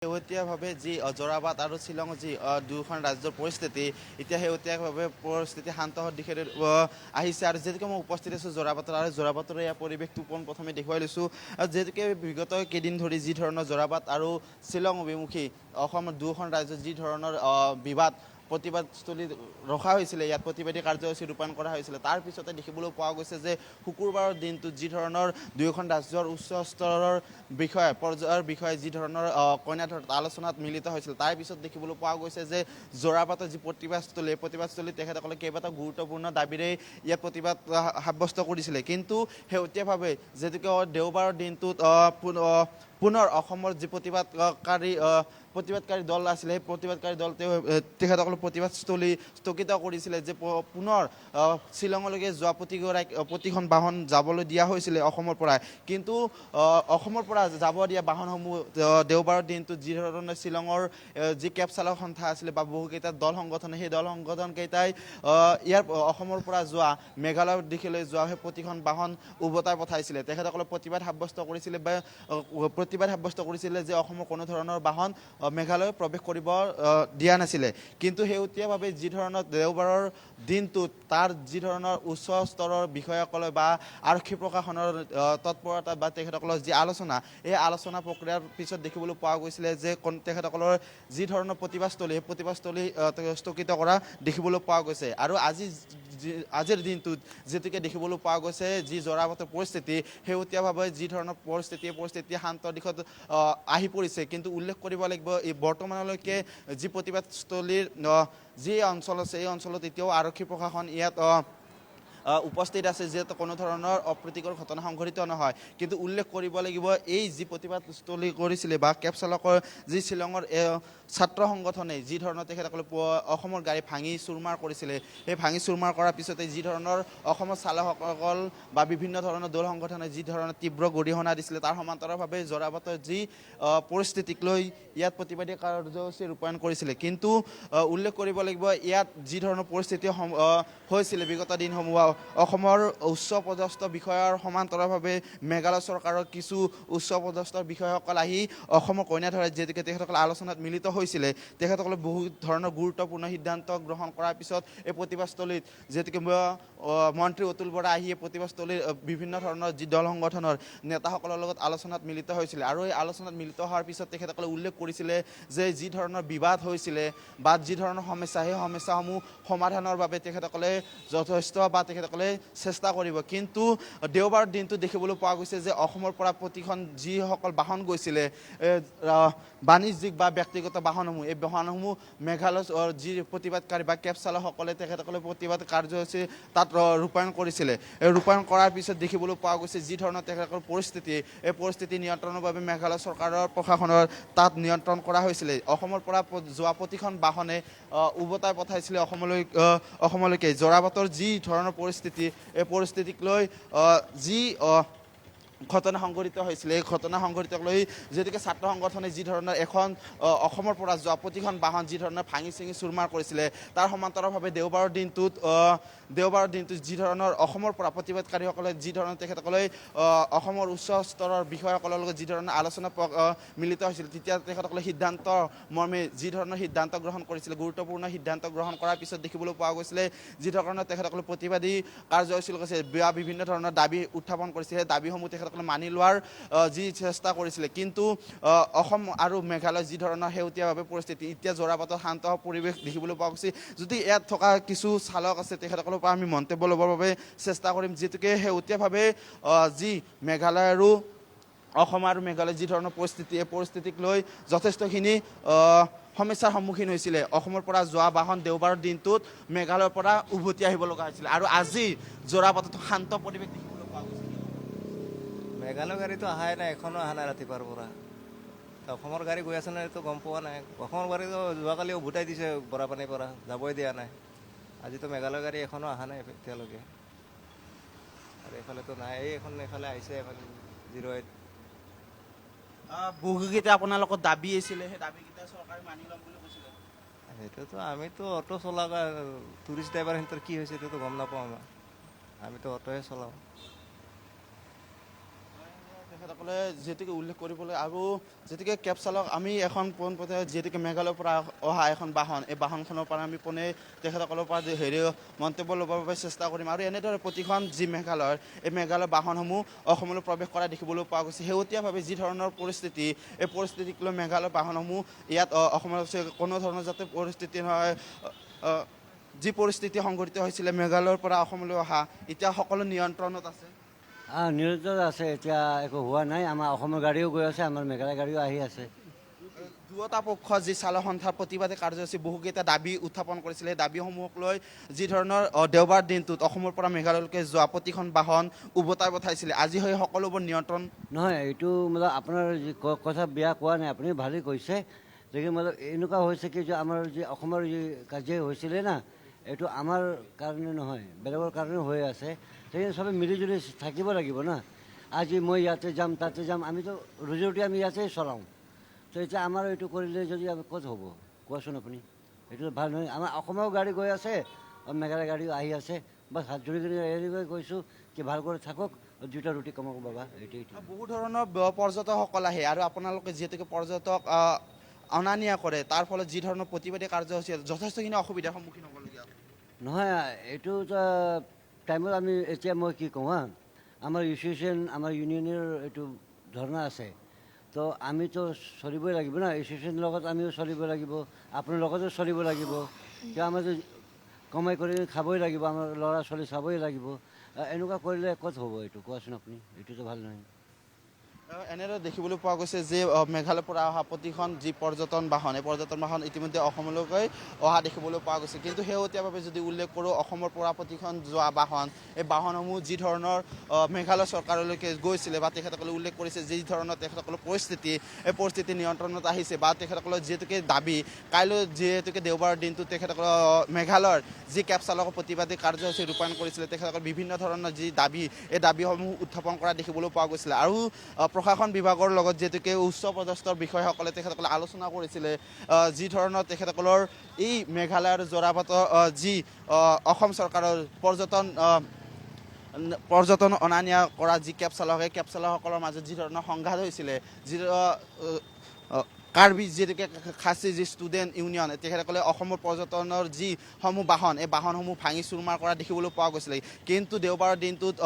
শেহতীয়াভাৱে যি জোৰাবাট আৰু শ্বিলং যি দুয়োখন ৰাজ্যৰ পৰিস্থিতি এতিয়া শেহতীয়াভাৱে পৰিস্থিতি শান্ত হোৱাৰ দিশে আহিছে আৰু যিহেতুকে মই উপস্থিত আছোঁ জোৰাবাটত আৰু জোৰাবাটৰ ইয়াৰ পৰিৱেশটো পোনপ্ৰথমে দেখুৱাই লৈছোঁ আৰু যিহেতুকে বিগত কেইদিন ধৰি যি ধৰণৰ জোৰাবাট আৰু শ্বিলং অভিমুখী অসমৰ দুয়োখন ৰাজ্যত যি ধৰণৰ বিবাদ প্ৰতিবাদস্থলী ৰখা হৈছিলে ইয়াত প্ৰতিবাদী কাৰ্যসূচী ৰূপায়ণ কৰা হৈছিলে তাৰ পিছতে দেখিবলৈ পোৱা গৈছে যে শুকুৰবাৰৰ দিনটোত যি ধৰণৰ দুয়োখন ৰাজ্যৰ উচ্চ স্তৰৰ পৰ্যায়ৰ বিষয়ে যি ধৰণৰ কইনাধৰত আলোচনাত মিলিত হৈছিল তাৰ পিছত দেখিবলৈ পোৱা গৈছে যে জোৰাবাটৰ যি প্ৰতিবাদস্থলী প্ৰতিবাদস্থলীত তেখেতসকলে কেইবাটাও গুৰুত্বপূৰ্ণ দাবীৰে ইয়াত প্ৰতিবাদ সাব্যস্ত কৰিছিলে কিন্তু শেহতীয়াভাৱে যিহেতুকে দেওবাৰৰ দিনটোত পুনৰ অসমৰ যি প্ৰতিবাদকাৰী দল আছিলে সেই প্ৰতিবাদকাৰী দল তেখেতসকলৰ প্ৰতিবাদস্থলী স্থগিত কৰিছিলে যে পুনৰ শ্বিলঙলৈকে যোৱা প্ৰতিখন বাহন যাবলৈ দিয়া হৈছিলে অসমৰ পৰা কিন্তু অসমৰ পৰা যাব দিয়া বাহনসমূহ দেওবাৰৰ দিনটোত যি ধৰণে শ্বিলঙৰ যি কেব চালক সন্থা আছিলে বা বহুকেইটা দল সংগঠনে সেই দল সংগঠনকেইটাই ইয়াৰ অসমৰ পৰা যোৱা মেঘালয়ৰ দিশলৈ যোৱা সেই প্ৰতিখন বাহন উভতাই পঠাইছিলে তেখেতসকলে প্ৰতিবাদ সাব্যস্ত কৰিছিলে যে অসমৰ কোনো ধৰণৰ বাহন মেঘালয় প্ৰৱেশ কৰিব দিয়া নাছিলে কিন্তু শেহতীয়াভাৱে যি ধৰণৰ দেওবাৰৰ দিনটোত তাৰ যি ধৰণৰ উচ্চ স্তৰৰ বিষয়াসকলে বা আৰক্ষী প্ৰশাসনৰ তৎপৰতা বা তেখেতসকলৰ যি আলোচনা এই আলোচনা প্ৰক্ৰিয়াৰ পিছত দেখিবলৈ পোৱা গৈছিলে যে তেখেতসকলৰ যি ধৰণৰ প্ৰতিবাদস্থলী সেই প্ৰতিবাদস্থলী স্থগিত কৰা দেখিবলৈ পোৱা গৈছে আৰু আজিৰ দিনটোত যিহেতুকে দেখিবলৈ পোৱা গৈছে যি জোৰাবাটৰ পৰিস্থিতি শেহতীয়াভাৱে যি ধৰণৰ পৰিস্থিতি শান্ত দিশত আহি পৰিছে কিন্তু উল্লেখ কৰিব লাগিব এই বৰ্তমানলৈকে যি প্ৰতিবাদস্থলীৰ যি অঞ্চল আছে এই অঞ্চলত এতিয়াও আৰক্ষী প্ৰশাসন ইয়াত উপস্থিত আছে যিহেতু কোনো ধৰণৰ অপ্ৰীতিকৰ ঘটনা সংঘটিত নহয় কিন্তু উল্লেখ কৰিব লাগিব এই যি প্ৰতিবাদস্থলী কৰিছিলে বা কেব চালকৰ যি শ্বিলঙৰ ছাত্ৰ সংগঠনে যি ধৰণৰ তেখেতসকলে অসমৰ গাড়ী ভাঙি চুৰমাৰ কৰিছিলে সেই ভাঙি চুৰমাৰ কৰাৰ পিছতে যি ধৰণৰ অসমৰ চালকসকল বা বিভিন্ন ধৰণৰ দল সংগঠনে যি ধৰণৰ তীব্ৰ গৰিহণা দিছিলে তাৰ সমান্তৰালভাৱে জোৰাবাটৰ যি পৰিস্থিতিক লৈ ইয়াত প্ৰতিবাদী কাৰ্যসূচী ৰূপায়ণ কৰিছিলে কিন্তু উল্লেখ কৰিব লাগিব ইয়াত যি ধৰণৰ পৰিস্থিতি হৈছিলে বিগত দিনসমূহ অসমৰ উচ্চ পদস্থ বিষয়াৰ সমান্তৰালভাৱে মেঘালয় চৰকাৰৰ কিছু উচ্চ পদস্থ বিষয়াসকল আহি অসমৰ কইনাধৰাত যিহেতুকে তেখেতসকলে আলোচনাত মিলিত হৈছিলে তেখেতসকলে বহু ধৰণৰ গুৰুত্বপূৰ্ণ সিদ্ধান্ত গ্ৰহণ কৰাৰ পিছত এই প্ৰতিবাদস্থলীত যিহেতুকে মন্ত্ৰী অতুল বৰা আহি এই প্ৰতিবাদস্থলীৰ বিভিন্ন ধৰণৰ যি দল সংগঠনৰ নেতাসকলৰ লগত আলোচনাত মিলিত হৈছিলে আৰু এই আলোচনাত মিলিত হোৱাৰ পিছত তেখেতসকলে উল্লেখ কৰিছিলে যে যি ধৰণৰ বিবাদ হৈছিলে বা যি ধৰণৰ সমস্যা সেই সমস্যাসমূহ সমাধানৰ বাবে তেখেতসকলে যথেষ্ট বা তেখেতসকলে চেষ্টা কৰিব কিন্তু দেওবাৰৰ দিনটো দেখিবলৈ পোৱা গৈছে যে অসমৰ পৰা প্ৰতিখন যিসকল বাহন গৈছিলে বাণিজ্যিক বা ব্যক্তিগত বাহনসমূহ এই বাহনসমূহ মেঘালয়ৰ যি প্ৰতিবাদকাৰী বা কেব চালকসকলে তেখেতসকলে প্ৰতিবাদ কাৰ্যসূচী তাত ৰূপায়ণ কৰিছিলে ৰূপায়ণ কৰাৰ পিছত দেখিবলৈ পোৱা গৈছে যি ধৰণৰ তেখেতসকলৰ পৰিস্থিতি এই পৰিস্থিতি নিয়ন্ত্ৰণৰ বাবে মেঘালয় চৰকাৰৰ প্ৰশাসনৰ তাত নিয়ন্ত্ৰণ কৰা হৈছিলে অসমৰ পৰা যোৱা প্ৰতিখন বাহনে উভতাই পঠাইছিলে অসমলৈকে জোৰাবাটৰ যি ধৰণৰ পৰিস্থিতি এই পৰিস্থিতিক লৈ যি ঘটনা সংঘটিত হৈছিলে এই ঘটনা সংঘটিতক লৈ যিহেতুকে ছাত্ৰ সংগঠনে যি ধৰণৰ অসমৰ পৰা যোৱা প্ৰতিখন বাহন যি ধৰণৰ ভাঙি চিঙি চুৰমাৰ কৰিছিলে তাৰ সমান্তৰালভাৱে দেওবাৰৰ দিনটোত যি ধৰণৰ অসমৰ পৰা প্ৰতিবাদকাৰীসকলে যি ধৰণৰ তেখেতসকলে অসমৰ উচ্চ স্তৰৰ বিষয়াসকলৰ লগত যি ধৰণৰ আলোচনা মিলিত হৈছিল তেতিয়া তেখেতসকলে সিদ্ধান্ত মৰ্মে যি ধৰণৰ সিদ্ধান্ত গ্ৰহণ কৰিছিলে গুৰুত্বপূৰ্ণ সিদ্ধান্ত গ্ৰহণ কৰাৰ পিছত দেখিবলৈ পোৱা গৈছিলে যি ধৰণৰ তেখেতসকলে প্ৰতিবাদী কাৰ্যসূচী কৰিছে বিভিন্ন ধৰণৰ দাবী উত্থাপন কৰিছে সেই দাবীসমূহ তেখেতসকলে মানি লোৱাৰ যি চেষ্টা কৰিছিলে কিন্তু অসম আৰু মেঘালয় যি ধৰণৰ শেহতীয়াভাৱে পৰিস্থিতি এতিয়া জোৰাবাটত শান্ত পৰিৱেশ দেখিবলৈ পোৱা গৈছে যদি ইয়াত থকা কিছু চালক আছে তেখেতসকলৰ পৰা আমি মন্তব্য ল'বৰ বাবে চেষ্টা কৰিম যিহেতুকে শেহতীয়াভাৱে যি মেঘালয় আৰু অসম আৰু মেঘালয় যি ধৰণৰ পৰিস্থিতি এই পৰিস্থিতিক লৈ যথেষ্টখিনি সমস্যাৰ সন্মুখীন হৈছিলে অসমৰ পৰা যোৱা বাহন দেওবাৰৰ দিনটোত মেঘালয়ৰ পৰা উভতি আহিব লগা হৈছিলে আৰু আজি জোৰাবাটত শান্ত পৰিৱেশ দেখিবলৈ পোৱা গৈছে মেঘালয় গাড়ীটো অহাই নাই এখনো অহা নাই ৰাতিপুৱাৰ পৰা অসমৰ গাড়ী গৈ আছে নাই এইটো গম পোৱা নাই অসমৰ গাড়ীটো যোৱাকালি উভতাই দিছে বৰাপানীৰ পৰা যাবই দিয়া নাই আজিতো মেঘালয় গাড়ী এখনো অহা নাই এতিয়ালৈকে আৰু এইফালেতো নাই এইফালে আহিছে এইফালে 08 বহুকেইটা আপোনালোকৰ দাবী আছিলে সেই দাবীকেইটা চৰকাৰে মানি ল'ম বুলি কৈছিলে সেইটোতো আমিতো অটো চলা টুৰিষ্ট ড্ৰাইভাৰ সিহঁতৰ কি হৈছে এইটোতো গম নাপাওঁ আমিতো অটোহে চলাওঁ তেখেতসকলে যিহেতুকে উল্লেখ কৰিবলৈ আৰু যিহেতুকে কেব চালক আমি এখন পোনপথে যিহেতুকে মেঘালয়ৰ পৰা অহা এখন বাহন এই বাহনখনৰ পৰা আমি পোনে তেখেতসকলৰ পৰা মন্তব্য ল'বৰ বাবে চেষ্টা কৰিম আৰু এনেদৰে প্ৰতিখন যি মেঘালয়ৰ এই মেঘালয়ৰ বাহনসমূহ অসমলৈ প্ৰৱেশ কৰা দেখিবলৈ পোৱা গৈছে শেহতীয়াভাৱে যি ধৰণৰ পৰিস্থিতি এই পৰিস্থিতিক লৈ মেঘালয়ৰ বাহনসমূহ ইয়াত অসমত কোনো ধৰণৰ যাতে পৰিস্থিতি নহয় যি পৰিস্থিতি সংঘটিত হৈছিলে মেঘালয়ৰ পৰা অসমলৈ অহা এতিয়া সকলো নিয়ন্ত্ৰণত আছে নিয়োজিত আছে এতিয়া একো হোৱা নাই আমাৰ অসমৰ গাড়ীও গৈ আছে আমাৰ মেঘালয় গাড়ীও আহি আছে দুয়োটা পক্ষ যি চালক সন্থাৰ প্ৰতিবাদী কাৰ্যসূচী বহুকেইটা দাবী উত্থাপন কৰিছিলে সেই দাবীসমূহক লৈ যি ধৰণৰ দেওবাৰ দিনটোত অসমৰ পৰা মেঘালয়লৈকে যোৱা প্ৰতিখন বাহন উভতাই পঠাইছিলে আজি সেই সকলোবোৰ নিয়ন্ত্ৰণ নহয় এইটো মানে আপোনাৰ যি কথা বেয়া কোৱা নাই আপুনি ভালেই কৈছে লেকিন মানে এনেকুৱা হৈছে কি যে আমাৰ যি অসমৰ যি কাজিয়া হৈছিলে না এইটো আমাৰ কাৰণে নহয় বেলেগৰ কাৰণে হৈ আছে সেইকাৰণে চবে মিলিজুলি থাকিব লাগিব না আজি মই ইয়াতে যাম তাতে যাম আমিতো ৰোজি ৰোটি আমি ইয়াতে চলাওঁ তো এতিয়া আমাৰ এইটো কৰিলে যদি আমি ক'ত হ'ব কোৱাচোন আপুনি এইটো ভাল নহয় আমাৰ অসমৰ গাড়ী গৈ আছে মেঘালয় গাড়ীও আহি আছে বাছ হাত জুৰি কিনে এৰিকৈ কৈছোঁ কি ভাল কৰি থাকক দুটা ৰুটি কমাওক বাবা এইটো বহু ধৰণৰ পৰ্যটকসকল আহে আৰু আপোনালোকে যিহেতুকে পৰ্যটক অনা নিয়া কৰে তাৰ ফলত যি ধৰণৰ প্ৰতিবাদী কাৰ্যসূচী যথেষ্টখিনি অসুবিধাৰ সন্মুখীন হ'বলগীয়া নহয় এইটো টাইমত আমি এতিয়া মই কি কওঁ হা আমাৰ এছ'চিয়েশ্যন আমাৰ ইউনিয়নৰ এইটো ধৰ্ণা আছে তো আমিতো চলিবই লাগিব না এছ'চিয়েশ্যনৰ লগত আমিও চলিব লাগিব আপোনাৰ লগতো চলিব লাগিব কিয় আমাৰতো কমাই কৰি খাবই লাগিব আমাৰ ল'ৰা ছোৱালী চাবই লাগিব এনেকুৱা কৰিলে ক'ত হ'ব এইটো কোৱাচোন আপুনি এইটোতো ভাল নহয় এনেদৰে দেখিবলৈ পোৱা গৈছে যে মেঘালয়ৰ পৰা অহা প্ৰতিখন যি পৰ্যটন বাহন এই পৰ্যটন বাহন ইতিমধ্যে অসমলৈকে অহা দেখিবলৈ পোৱা গৈছে কিন্তু শেহতীয়াভাৱে যদি উল্লেখ কৰোঁ অসমৰ পৰা প্ৰতিখন যোৱা বাহন এই বাহনসমূহ যি ধৰণৰ মেঘালয় চৰকাৰলৈকে গৈছিলে বা তেখেতসকলে উল্লেখ কৰিছে যি ধৰণৰ তেখেতসকলৰ পৰিস্থিতি এই পৰিস্থিতি নিয়ন্ত্ৰণত আহিছে বা তেখেতসকলৰ যিহেতুকে দাবী কাইলৈ যিহেতুকে দেওবাৰৰ দিনটোত তেখেতসকলৰ মেঘালয়ৰ যি কেব চালকৰ প্ৰতিবাদী কাৰ্যসূচী ৰূপায়ণ কৰিছিলে তেখেতসকলৰ বিভিন্ন ধৰণৰ যি দাবী এই দাবীসমূহ উত্থাপন কৰা দেখিবলৈ পোৱা গৈছিলে আৰু প্ৰশাসন বিভাগৰ লগত যিহেতুকে উচ্চ পদস্থৰ বিষয়াসকলে তেখেতসকলে আলোচনা কৰিছিলে যি ধৰণৰ তেখেতসকলৰ এই মেঘালয়ৰ জোৰাবাটৰ যি অসম চৰকাৰৰ পৰ্যটন অনা নিয়া কৰা যি কেব চালক সেই কেব চালকসকলৰ মাজত যি ধৰণৰ সংঘাত হৈছিলে যি কাৰ্বি যিহেতুকে খাচী যি ষ্টুডেণ্ট ইউনিয়ন তেখেতসকলে অসমৰ পৰ্যটনৰ যিসমূহ বাহন এই বাহনসমূহ ভাঙি চুৰমাৰ কৰা দেখিবলৈ পোৱা গৈছিলে কিন্তু দেওবাৰৰ দিনটোত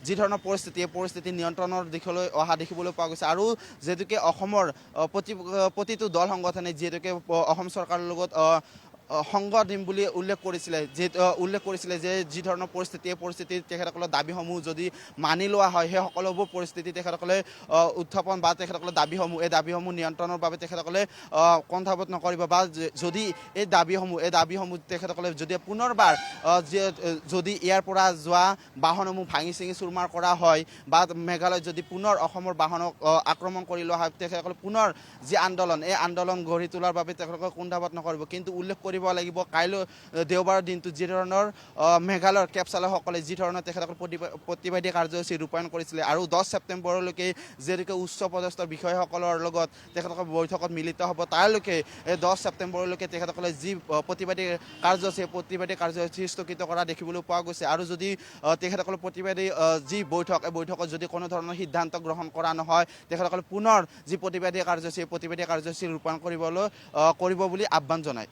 যি ধৰণৰ পৰিস্থিতি এই পৰিস্থিতি নিয়ন্ত্ৰণৰ দিশলৈ অহা দেখিবলৈ পোৱা গৈছে আৰু যিহেতুকে অসমৰ প্ৰতিটো দল সংগঠনে যিহেতুকে অসম চৰকাৰৰ লগত সংগ দিম বুলি উল্লেখ কৰিছিলে যে যি ধৰণৰ পৰিস্থিতি এই পৰিস্থিতিত তেখেতসকলৰ দাবীসমূহ যদি মানি লোৱা হয় সেই সকলোবোৰ পৰিস্থিতি তেখেতসকলে উত্থাপন বা তেখেতসকলৰ এই দাবীসমূহ নিয়ন্ত্ৰণৰ বাবে তেখেতসকলে কণ্ঠাবোধ নকৰিব বা যদি এই দাবীসমূহ তেখেতসকলে যদি পুনৰবাৰ যদি ইয়াৰ পৰা যোৱা বাহনসমূহ ভাঙি চিঙি চুৰমাৰ কৰা হয় বা মেঘালয়ত যদি পুনৰ অসমৰ বাহনক আক্ৰমণ কৰি লোৱা হয় তেখেতসকলে পুনৰ যি আন্দোলন এই আন্দোলন গঢ়ি তোলাৰ বাবে তেখেতসকলে কুণ্ঠাবোধ নকৰিব কিন্তু উল্লেখ কৰিব লাগিব কাইলৈ দেওবাৰৰ দিনটোত যি ধৰণৰ মেঘালয়ৰ কেব চালকসকলে যি ধৰণৰ তেখেতসকলে প্ৰতিবাদী কাৰ্যসূচী ৰূপায়ণ কৰিছিলে আৰু 10 ছেপ্টেম্বৰলৈকে যিহেতুকে উচ্চ পদস্থ বিষয়াসকলৰ লগত তেখেতসকল বৈঠকত মিলিত হ'ব তাৰলৈকে 10 ছেপ্টেম্বৰলৈকে তেখেতসকলে যি প্ৰতিবাদী কাৰ্যসূচী স্থগিত কৰা দেখিবলৈ পোৱা গৈছে আৰু যদি তেখেতসকলৰ প্ৰতিবাদী যি বৈঠক এই বৈঠকত যদি কোনো ধৰণৰ সিদ্ধান্ত গ্ৰহণ কৰা নহয় তেখেতসকলে পুনৰ যি প্ৰতিবাদী কাৰ্যসূচী ৰূপায়ণ কৰিব বুলি আহ্বান জনায়